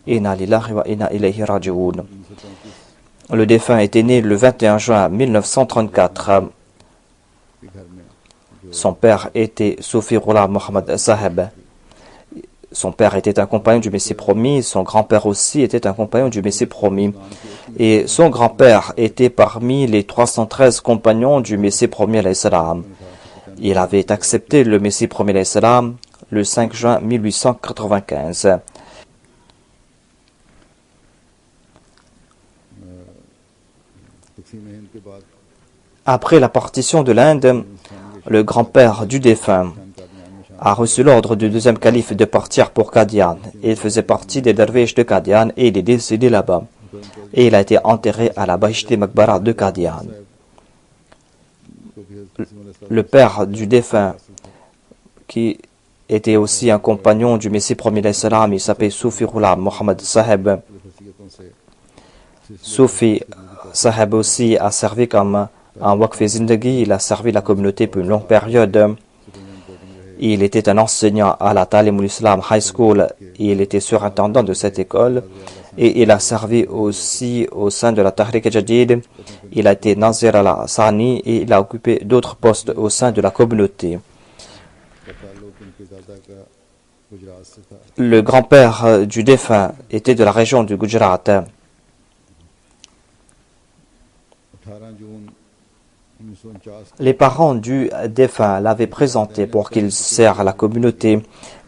Inna lillahi wa inna ilayhi raji'un. Le défunt était né le 21 juin 1934. Son père était Soufi Ghulam Mohammad Saheb. Son père était un compagnon du Messie promis. Son grand-père aussi était un compagnon du Messie promis. Et son grand-père était parmi les 313 compagnons du Messie promis alayhi salam. Il avait accepté le Messie promis alayhi salam le 5 juin 1895. Après la partition de l'Inde, le grand-père du défunt a reçu l'ordre du deuxième calife de partir pour Qadian. Il faisait partie des derviches de Qadian et il est décédé là-bas. Et il a été enterré à la Bahishti Maqbara de Qadian. Le père du défunt, qui était aussi un compagnon du Messie premier alayhi salam, il s'appelait Soufi Ghulam Mohammad Saheb. Soufi Saheb aussi a servi comme un Waqf Zindagi. Il a servi la communauté pour une longue période. Il était un enseignant à la Talimul Islam High School. Il était surintendant de cette école. Et il a servi aussi au sein de la Tahrik Jadid. Il a été Nazir al-Sani et il a occupé d'autres postes au sein de la communauté. Le grand-père du défunt était de la région du Gujarat. Les parents du défunt l'avaient présenté pour qu'il sert la communauté.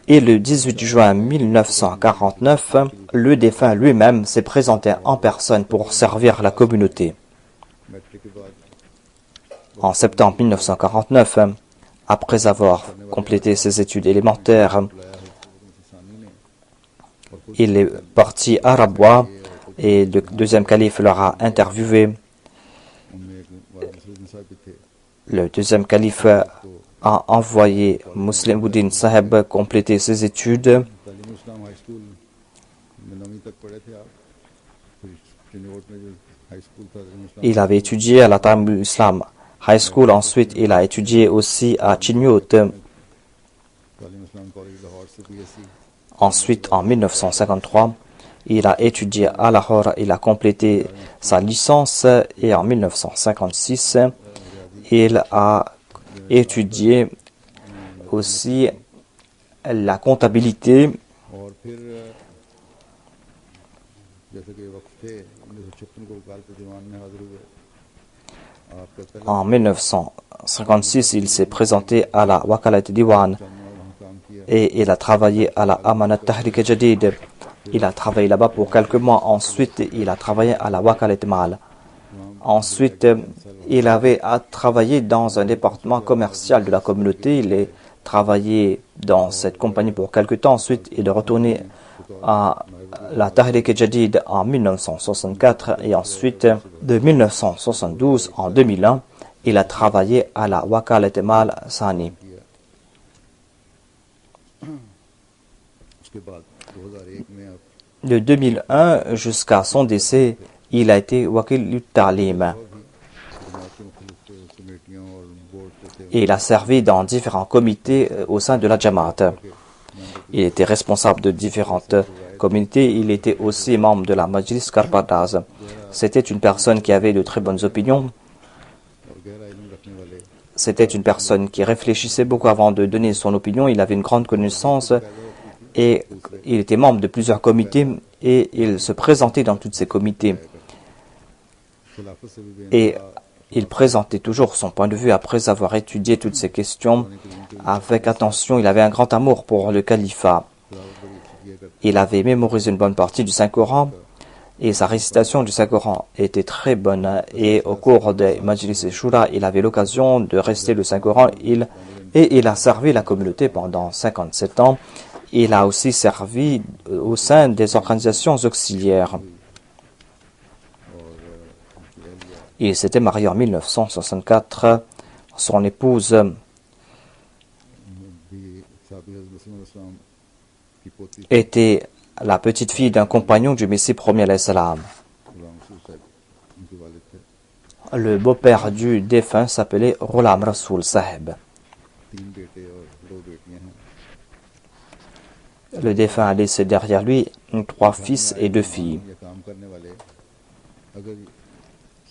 Et le 18 juin 1949, le défunt lui-même s'est présenté en personne pour servir la communauté. En septembre 1949, après avoir complété ses études élémentaires, il est parti à Rabwa et le deuxième calife leur a interviewé. Le deuxième calife a envoyé Muslim Uddin Saheb compléter ses études. Il avait étudié à la Talimul Islam High School. Ensuite, il a étudié aussi à Chinyot. Ensuite, en 1953, il a étudié à Lahore. Il a complété sa licence et en 1956, il a étudié aussi la comptabilité. En 1956, il s'est présenté à la Wakalat Diwan et il a travaillé à la Amanat Tahrik Jadid. Il a travaillé là-bas pour quelques mois. Ensuite, il a travaillé à la Wakalat Mal. Ensuite, il avait travaillé dans un département commercial de la communauté. Il a travaillé dans cette compagnie pour quelque temps. Ensuite, il est retourné à la Tahrik Jadid en 1964 et ensuite, de 1972 en 2001, il a travaillé à la Wakalat Mal Sani. De 2001 jusqu'à son décès, il a été Wakil Ta'lim. Et il a servi dans différents comités au sein de la Jamaat. Il était responsable de différentes communautés. Il était aussi membre de la Majlis Karpataz. C'était une personne qui avait de très bonnes opinions. C'était une personne qui réfléchissait beaucoup avant de donner son opinion. Il avait une grande connaissance et il était membre de plusieurs comités et il se présentait dans tous ces comités. Et il présentait toujours son point de vue après avoir étudié toutes ces questions avec attention. Il avait un grand amour pour le califat. Il avait mémorisé une bonne partie du Saint-Coran et sa récitation du Saint-Coran était très bonne. Et au cours des Majlis et Shura, il avait l'occasion de réciter le Saint-Coran et il a servi la communauté pendant 57 ans. Il a aussi servi au sein des organisations auxiliaires. Il s'était marié en 1964. Son épouse était la petite fille d'un compagnon du Messie premier alayhi salam. Le beau-père du défunt s'appelait Ghulam Rasoul Saheb. 3 बेटे और 2 बेटियां हैं। Le défunt a laissé derrière lui 3 fils et 2 filles. ये काम करने वाले अगर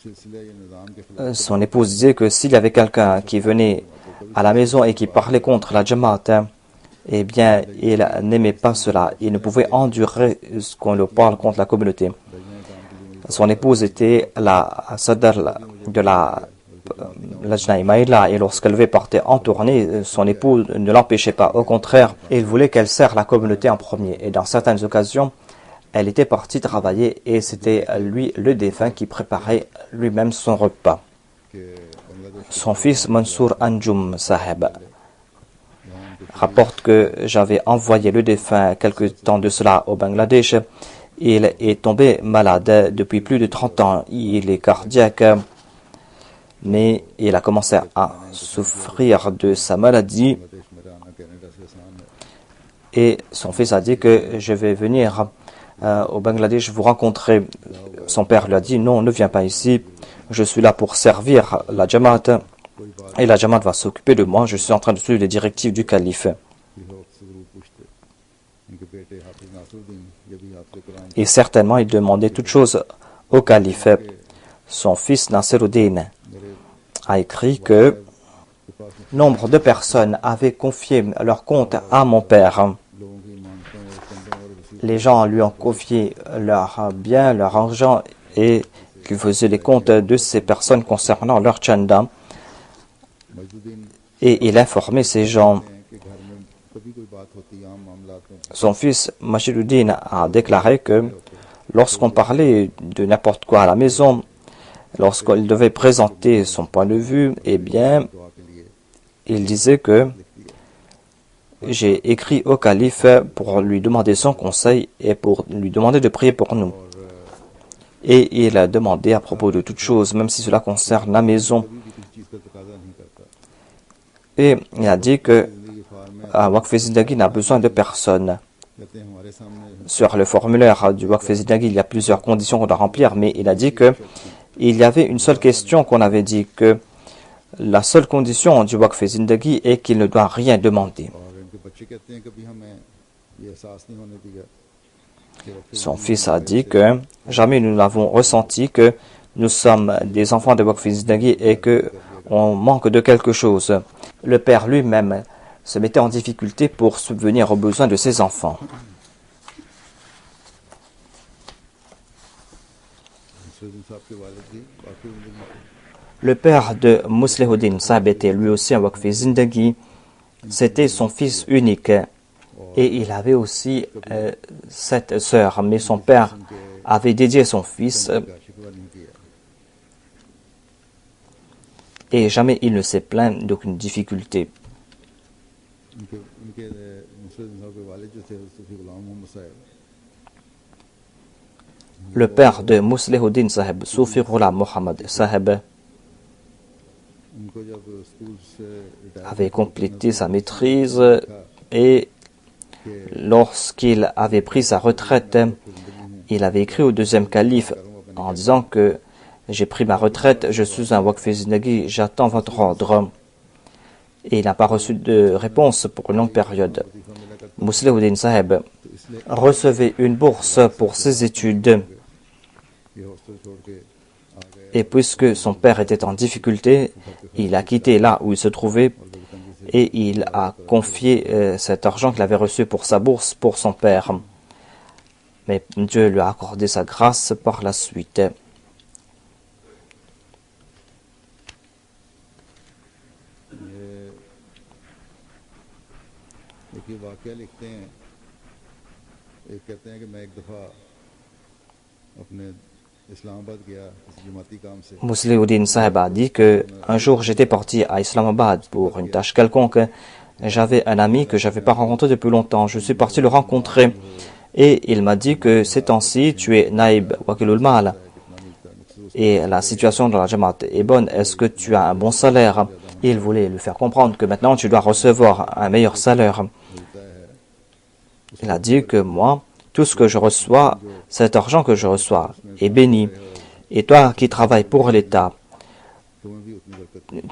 सिलसिले या निज़ाम के खिलाफ Son épouse disait que s'il y avait quelqu'un qui venait à la maison et qui parlait contre la Jamaat, eh bien, il n'aimait pas cela. Il ne pouvait endurer ce qu'on le parle contre la communauté. Son épouse était la sadr de la Lajna Imaïla, et lorsqu'elle devait partir en tournée, son époux ne l'empêchait pas. Au contraire, il voulait qu'elle sert la communauté en premier. Et dans certaines occasions, elle était partie travailler et c'était lui, le défunt, qui préparait lui-même son repas. Son fils Mansour Anjum Saheb rapporte que j'avais envoyé le défunt quelque temps de cela au Bangladesh. Il est tombé malade depuis plus de 30 ans. Il est cardiaque, mais il a commencé à souffrir de sa maladie. Et son fils a dit que je vais venir au Bangladesh vous rencontrer. Son père lui a dit non, ne viens pas ici. Je suis là pour servir la Jamaat et la Jamaat va s'occuper de moi. Je suis en train de suivre les directives du calife. Et certainement, il demandait toutes choses au calife. Son fils Nasiruddin a écrit que nombre de personnes avaient confié leur compte à mon père. Les gens lui ont confié leurs biens, leur argent et qu'il faisait les comptes de ces personnes concernant leur chanda. Et il informait ces gens. Son fils Majiduddin a déclaré que lorsqu'on parlait de n'importe quoi à la maison, lorsqu'il devait présenter son point de vue, eh bien, il disait que j'ai écrit au calife pour lui demander son conseil et pour lui demander de prier pour nous. Et il a demandé à propos de toute chose, même si cela concerne la maison. Et il a dit que Waqf Zindagi n'a besoin de personne. Sur le formulaire du Waqf Zindagi, il y a plusieurs conditions qu'on doit remplir, mais il a dit que il y avait une seule question qu'on avait dit, que la seule condition du Waqf Zindagi est qu'il ne doit rien demander. Son fils a dit que jamais nous n'avons ressenti que nous sommes des enfants de Waqf Zindagi et que on manque de quelque chose. Le père lui-même se mettait en difficulté pour subvenir aux besoins de ses enfants. Le père de Muslihuddin Saheb était lui aussi un Waqf Zindagi. C'était son fils unique. Et il avait aussi 7 sœurs, mais son père avait dédié son fils et jamais il ne s'est plaint d'aucune difficulté. Le père de Muslihuddin Saheb, Soufi Ghulam Muhammad Saheb, avait complété sa maîtrise et lorsqu'il avait pris sa retraite, il avait écrit au deuxième calife en disant que j'ai pris ma retraite, je suis un Waqf Zindagi, j'attends votre ordre. Et il n'a pas reçu de réponse pour une longue période. Muslihuddin Saheb recevait une bourse pour ses études. Et puisque son père était en difficulté, il a quitté là où il se trouvait et il a confié cet argent qu'il avait reçu pour sa bourse pour son père. Mais Dieu lui a accordé sa grâce par la suite. Muslihuddin Saheb a dit que un jour j'étais parti à Islamabad pour une tâche quelconque. J'avais un ami que je n'avais pas rencontré depuis longtemps. Je suis parti le rencontrer et il m'a dit que ces temps-ci tu es Naïb Wakilul Mal et la situation dans la Jamaat est bonne. Est-ce que tu as un bon salaire? Il voulait lui faire comprendre que maintenant tu dois recevoir un meilleur salaire. Il a dit que moi, tout ce que je reçois, cet argent que je reçois est béni. Et toi qui travailles pour l'État,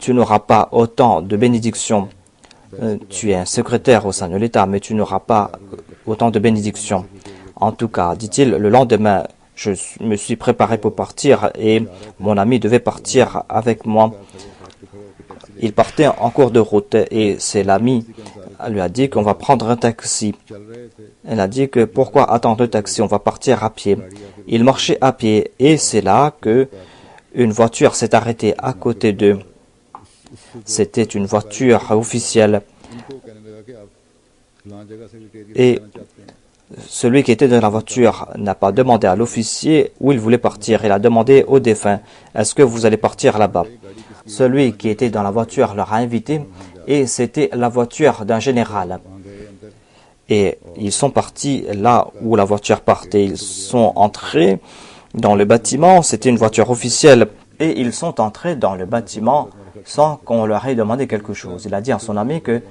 tu n'auras pas autant de bénédictions. Tu es un secrétaire au sein de l'État, mais tu n'auras pas autant de bénédictions. En tout cas, dit-il, le lendemain, je me suis préparé pour partir et mon ami devait partir avec moi. Il partait en cours de route et c'est l'ami lui a dit qu'on va prendre un taxi. Elle a dit que pourquoi attendre le taxi, on va partir à pied. Il marchait à pied et c'est là que une voiture s'est arrêtée à côté d'eux. C'était une voiture officielle. Et celui qui était dans la voiture n'a pas demandé à l'officier où il voulait partir. Il a demandé au défunt, est-ce que vous allez partir là-bas? Celui qui était dans la voiture leur a invité et c'était la voiture d'un général. Et ils sont partis là où la voiture partait. Ils sont entrés dans le bâtiment. C'était une voiture officielle. Et ils sont entrés dans le bâtiment sans qu'on leur ait demandé quelque chose. Il a dit à son ami que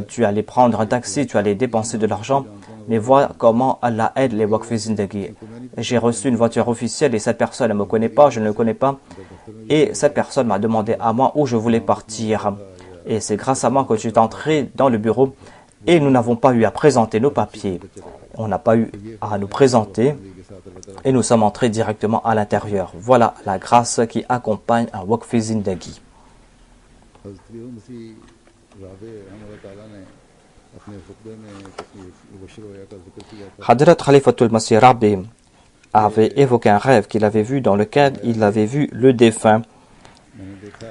tu allais prendre un taxi, tu allais dépenser de l'argent. Mais vois comment Allah aide les Waqf Zindagi. J'ai reçu une voiture officielle et cette personne ne me connaît pas, je ne le connais pas. Et cette personne m'a demandé à moi où je voulais partir. Et c'est grâce à moi que je suis entré dans le bureau et nous n'avons pas eu à présenter nos papiers. On n'a pas eu à nous présenter et nous sommes entrés directement à l'intérieur. Voilà la grâce qui accompagne un Waqf Zindagi. Hadrat Khalifatul Masih Rabi avait évoqué un rêve qu'il avait vu dans lequel il avait vu le défunt.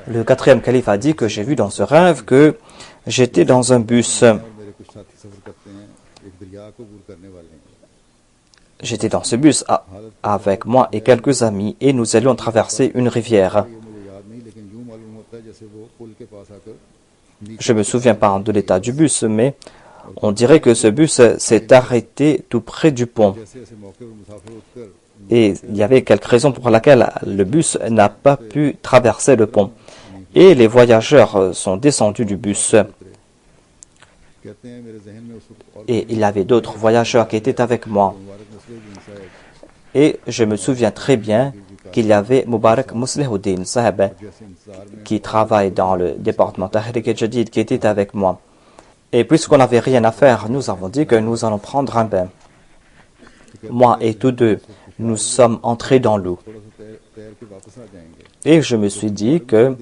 Le quatrième calife a dit que j'ai vu dans ce rêve que j'étais dans un bus. J'étais dans ce bus avec moi et quelques amis et nous allions traverser une rivière. Je ne me souviens pas de l'état du bus, mais on dirait que ce bus s'est arrêté tout près du pont. Et il y avait quelque raison pour laquelle le bus n'a pas pu traverser le pont. Et les voyageurs sont descendus du bus. Et il y avait d'autres voyageurs qui étaient avec moi. Et je me souviens très bien qu'il y avait Mubarak Muslihuddin Sahib qui travaille dans le département Tahrik Jadid qui était avec moi. Et puisqu'on n'avait rien à faire, nous avons dit que nous allons prendre un bain. Moi et tous deux, nous sommes entrés dans l'eau. Et je me suis dit que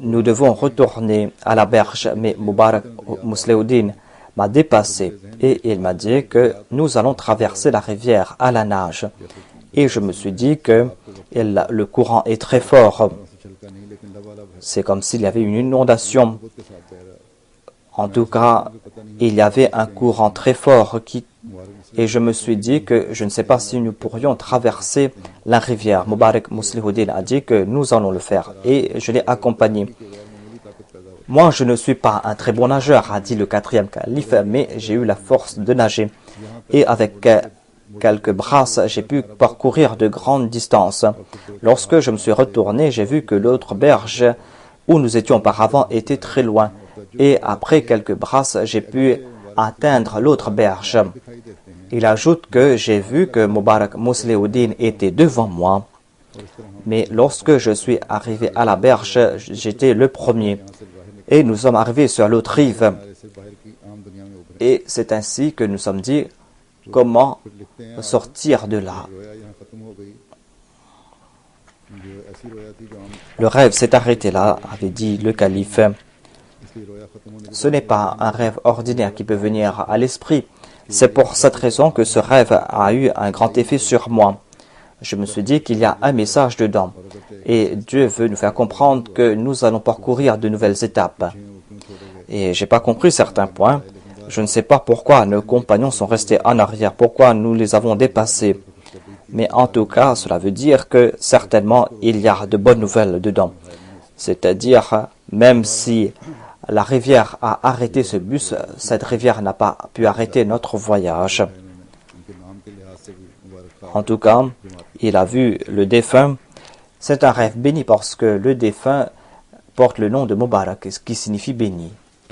nous devons retourner à la berge, mais Mubarak Muslihuddin m'a dépassé et il m'a dit que nous allons traverser la rivière à la nage. Et je me suis dit que le courant est très fort. C'est comme s'il y avait une inondation. En tout cas, il y avait un courant très fort et je me suis dit que je ne sais pas si nous pourrions traverser la rivière. Mubarak Muslihuddin a dit que nous allons le faire et je l'ai accompagné. Moi, je ne suis pas un très bon nageur, a dit le quatrième calife, mais j'ai eu la force de nager. Et avec quelques brasses, j'ai pu parcourir de grandes distances. Lorsque je me suis retourné, j'ai vu que l'autre berge où nous étions auparavant était très loin. Et après quelques brasses, j'ai pu atteindre l'autre berge. Il ajoute que j'ai vu que Mubarak Muslihuddin était devant moi. Mais lorsque je suis arrivé à la berge, j'étais le premier. Et nous sommes arrivés sur l'autre rive. Et c'est ainsi que nous sommes dit comment sortir de là. Le rêve s'est arrêté là, avait dit le calife. Ce n'est pas un rêve ordinaire qui peut venir à l'esprit. C'est pour cette raison que ce rêve a eu un grand effet sur moi. Je me suis dit qu'il y a un message dedans. Et Dieu veut nous faire comprendre que nous allons parcourir de nouvelles étapes. Et je n'ai pas compris certains points. Je ne sais pas pourquoi nos compagnons sont restés en arrière, pourquoi nous les avons dépassés. Mais en tout cas, cela veut dire que certainement il y a de bonnes nouvelles dedans. C'est-à-dire, même si la rivière a arrêté ce bus, cette rivière n'a pas pu arrêter notre voyage. En tout cas, il a vu le défunt. C'est un rêve béni parce que le défunt porte le nom de Mubarak, ce qui signifie béni.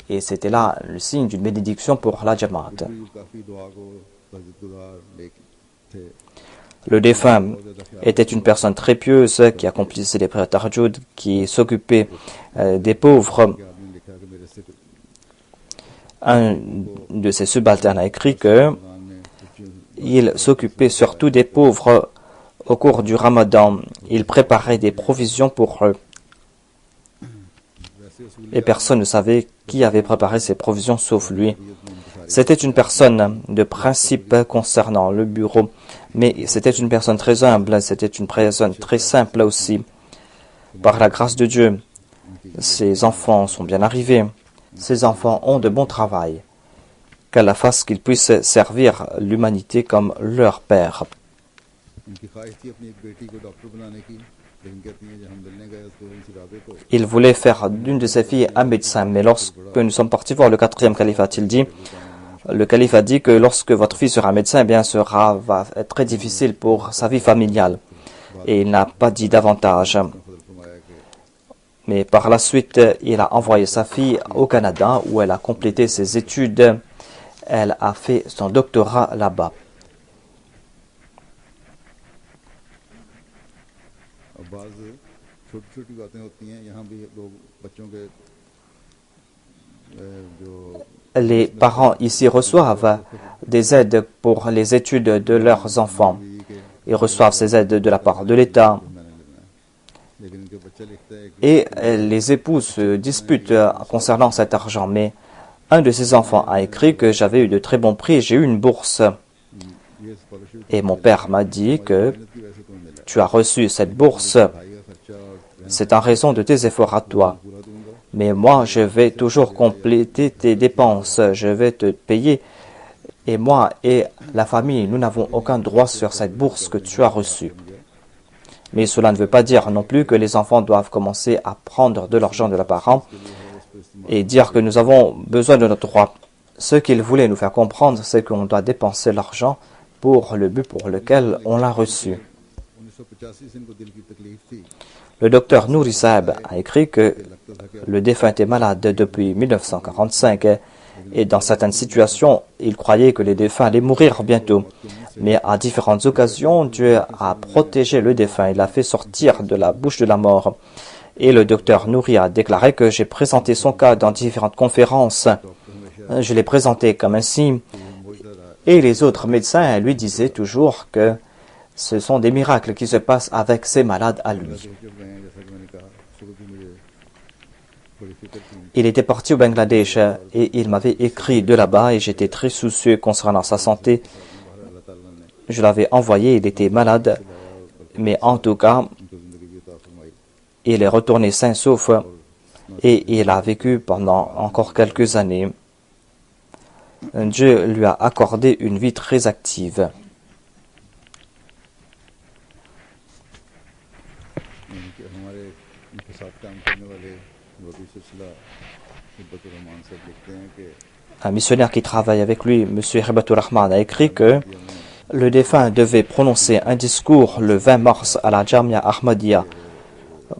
Et c'était là le signe d'une bénédiction pour la Jamaat. Le défunt était une personne très pieuse qui accomplissait les prières tahajjud, qui s'occupait des pauvres. Un de ses subalternes a écrit que il s'occupait surtout des pauvres au cours du Ramadan. Il préparait des provisions pour eux. Et personne ne savait qui avait préparé ces provisions sauf lui. C'était une personne de principe concernant le bureau, mais c'était une personne très humble, c'était une personne très simple aussi. Par la grâce de Dieu, ses enfants sont bien arrivés. Ces enfants ont de bons travail. Qu'Allah fasse qu'ils puissent servir l'humanité comme leur père. Il voulait faire d'une de ses filles un médecin, mais lorsque nous sommes partis voir le 4e calife, a-t-il dit, le calife a dit que lorsque votre fille sera médecin, eh bien, va être très difficile pour sa vie familiale. Et il n'a pas dit davantage. Mais par la suite, il a envoyé sa fille au Canada où elle a complété ses études. Elle a fait son doctorat là-bas. Les parents ici reçoivent des aides pour les études de leurs enfants. Ils reçoivent ces aides de la part de l'État. Et les époux se disputent concernant cet argent. Mais un de ses enfants a écrit que j'avais eu de très bons prix, j'ai eu une bourse. Et mon père m'a dit que tu as reçu cette bourse, c'est en raison de tes efforts à toi. Mais moi, je vais toujours compléter tes dépenses, je vais te payer. Et moi et la famille, nous n'avons aucun droit sur cette bourse que tu as reçue. Mais cela ne veut pas dire non plus que les enfants doivent commencer à prendre de l'argent de leurs parents et dire que nous avons besoin de notre droit. Ce qu'il voulait nous faire comprendre, c'est qu'on doit dépenser l'argent pour le but pour lequel on l'a reçu. Le docteur Nouri Saeb a écrit que le défunt était malade depuis 1945 et dans certaines situations, il croyait que les défunts allaient mourir bientôt. Mais à différentes occasions, Dieu a protégé le défunt, il l'a fait sortir de la bouche de la mort. Et le docteur Nouri a déclaré que j'ai présenté son cas dans différentes conférences. Je l'ai présenté comme ainsi. Et les autres médecins lui disaient toujours que ce sont des miracles qui se passent avec ces malades à lui. Il était parti au Bangladesh et il m'avait écrit de là-bas et j'étais très soucieux concernant sa santé. Je l'avais envoyé, il était malade, mais en tout cas, il est retourné sain sauf et il a vécu pendant encore quelques années. Dieu lui a accordé une vie très active. Un missionnaire qui travaille avec lui, M. Hibatur Rahman, a écrit que le défunt devait prononcer un discours le 20 mars à la Jamia Ahmadiyya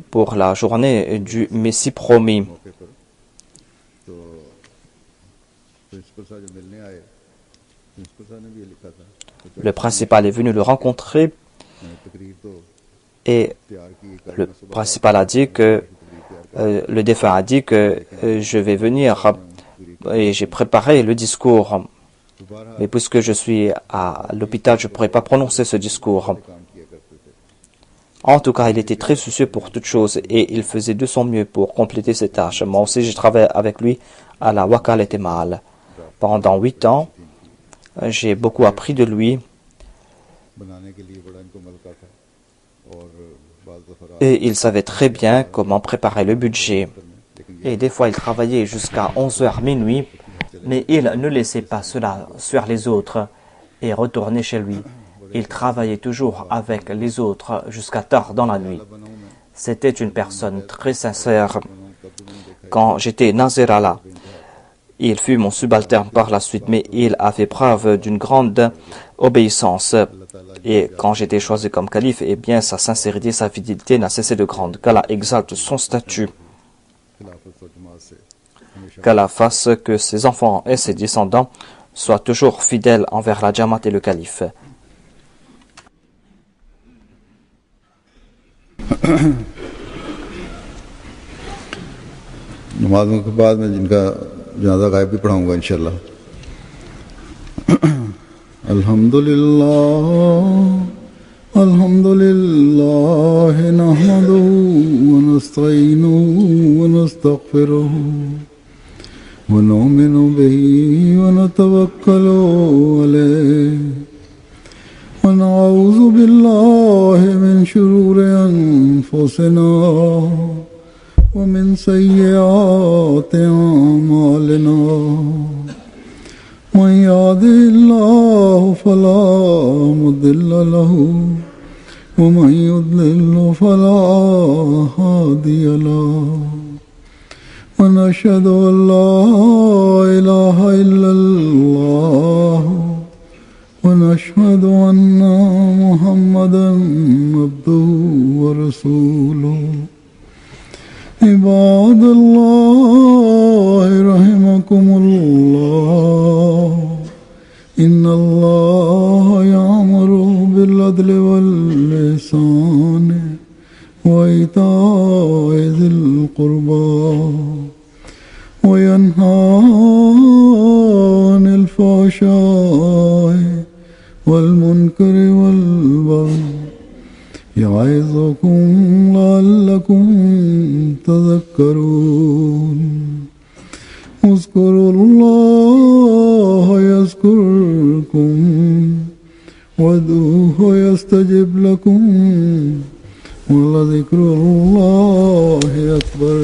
pour la journée du Messie promis. Le principal est venu le rencontrer et le principal a dit que le défunt a dit que je vais venir et j'ai préparé le discours. Mais puisque je suis à l'hôpital, je ne pourrais pas prononcer ce discours. En tout cas, il était très soucieux pour toutes choses et il faisait de son mieux pour compléter ses tâches. Moi aussi, j'ai travaillé avec lui à la Wakalat Mal. Pendant 8 ans, j'ai beaucoup appris de lui. Et il savait très bien comment préparer le budget. Et des fois, il travaillait jusqu'à 11h minuit, mais il ne laissait pas cela sur les autres et retournait chez lui. Il travaillait toujours avec les autres jusqu'à tard dans la nuit. C'était une personne très sincère. Quand j'étais Nazirallah, il fut mon subalterne par la suite, mais il a fait preuve d'une grande obéissance. Et quand j'étais choisi comme calife, eh bien, sa sincérité, sa fidélité n'a cessé de grande. Qu'Allah exalte son statut. Qu'Allah fasse que ses enfants et ses descendants soient toujours fidèles envers la Jamaat et le calife. नमाज़ों के बाद मैं जिनका जनाज़ा गायब भी पढ़ाऊँगा इंशाअल्लाह। अल्हम्दुलिल्लाह नहमदुहु व नस्तईनुहु व नस्तगफिरुहु व नुमिनु बिही व नतवक्कलु अलैहि व नऊज़ु बिल्लाहि मिन शुरूरि अनफुसिना व मिन सय्यिआति अअमालिना मन यहदिहिल्लाहु फला मुदिल्ल लहु व मन युद्लिल्हु फला हादिय लहु व नशहदु अन ला इलाहा इल्लल्लाह व नशहदु अन्ना मुहम्मदन अब्दुहु व रसूलुहु। इबादल्लाह रहमकुमुल्लाह इन्नल्लाह यामुरु बिल अदलि वल इहसानि व इताइ ज़िल क़ुर्बा व यन्हा अनिल फ़हशाइ वल मुनकरि वल बग़य यइज़ुकुम लअल्लकुम तज़क्करून। उज़्कुरुल्लाह यज़्कुरुकुम वदऊहु यस्तजिब लकुम व लज़िक्रुल्लाहि अकबर।